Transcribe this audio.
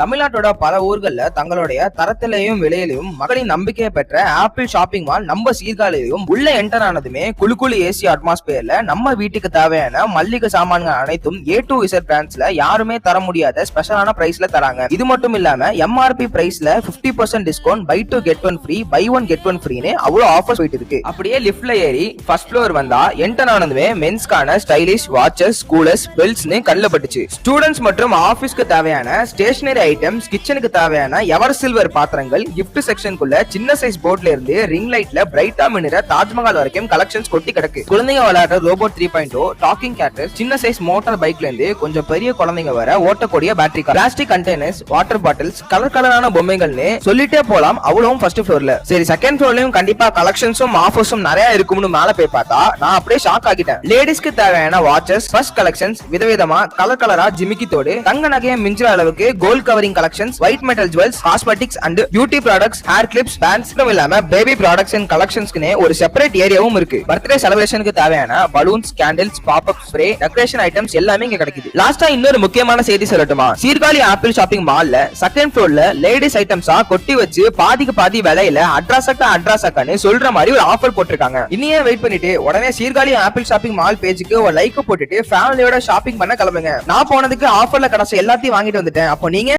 தமிழ்நாட்டோட பல ஊர்கள்ல தங்களுடைய தரத்திலையும் விலையிலையும் மக்களின் நம்பிக்கையை பெற்ற ஆப்பிள் ஷாப்பிங் மால் நம்ம சீர்காழியிலும் உள்ள என்டர் ஆனதுமே குளு ஏசி அட்மாஸ்பியர்ல நம்ம வீட்டுக்கு தேவையான மல்லிகை சாமான்கள் அனைத்தும் A to Z பிராண்ட்ஸ்ல யாருமே தர முடியாத ஸ்பெஷலான பிரைஸ்ல தராங்க. இது மட்டும் இல்லாம MRP பிரைஸ்ல 50% discount, buy two get one free, buy one get one ஃப்ரீன்னு அவ்வளவு ஆஃபர்ஸ் போயிட்டு இருக்கு. அப்படியே லிஃப்ட்ல ஏறி ஃபர்ஸ்ட் ஃப்ளோர் வந்தா என்டர் ஆனதுமே மென்ஸ்கான ஸ்டைலிஷ் வாட்சஸ், கூலர்ஸ், பெல்ட்ஸ்னு கண்ணுல பட்டுச்சு. ஸ்டூடெண்ட்ஸ் மற்றும் ஆபீஸ்க்கு தேவையான ஸ்டேஷனரி ஐட்டம்ஸ், கிச்சனுக்கு தேவையான எவர் சில்வர் பாத்திரங்கள், கிஃப்ட் செக்ஷனுக்குள்ள சின்ன சைஸ் போர்ட்ல இருந்து ரிங் லைட்ல பிரைட்டா மின்னுற தாஜ்மஹால் வரைக்கும் கலெக்ஷன்ஸ் கொட்டி கிடக்கு. குழந்தைங்க விளையாடுற ரோபோட் 3.0, டாக்கிங் கேட்டர்ஸ், சின்ன சைஸ் மோட்டார் பைக்ல இருந்து கொஞ்சம் பெரிய குழந்தைங்க வர ஓட்டக்கூடிய battery, plastic containers, water bottles, கலரான பொம்மைகள்னு சொல்லிட்டே போலாம். அவ்வளவும் ஃபர்ஸ்ட் ஃப்ளோர்ல. சரி, செகண்ட் ஃப்ளோர்லயும் கண்டிப்பா கலெக்ஷன்ஸும் ஆஃபர்ஸும் நிறைய இருக்கும்னு மேல போய் பார்த்தா நான் அப்படியே ஷாக் ஆகிட்டேன். லேடிஸ்க்கு தேவையான வாட்சஸ், ஃபர்ஸ்ட் கலெக்ஷன்ஸ், விதவிதமா கலரா ஜிமிக்கி தோடு, தங்க நகையை மிஞ்சுற அளவுக்கு gold covering collections, white metal jewels, cosmetics and beauty products, hair clips, bands இல்லாம பேபி ப்ராடக்ட்ஸ் அண்ட் கலெக்ஷன்ஸ்க்குனே ஒரு செப்பரேட் ஏரியாவும் இருக்கு. பர்த்டே செலிப்ரேஷனுக்கு தேவையான balloons, candles, popup spray, decoration items எல்லாமே இங்க கிடைக்குது. லாஸ்டா இன்னொரு முக்கியமான செய்தி சொல்லட்டுமா? சீர்காழி ஆப்பிள் ஷாப்பிங் மால்ல செகண்ட் ஃப்ளோர்ல லேடிஸ் ஐட்டம்ஸா கொட்டி வச்சு பாதிக்கு பாதி விலையில அட்ராசக்கான்னு சொல்ற மாதிரி ஒரு ஆஃபர் போட்டிருக்காங்க. இனியே வெயிட் பண்ணிட்டு உடனே சீர்காழி ஆப்பிள் ஷாப்பிங் மால் பேஜுக்கு ஒரு லைக் போட்டுட்டு ஃபேமிலியோட ஷாப்பிங் பண்ண கிளம்புங்க. நான் போனதுக்கு ஆஃபர்ல கிடைச்ச எல்லாத்தையும் வாங்கிட்டு வந்துட்டேன். அப்போ நீங்க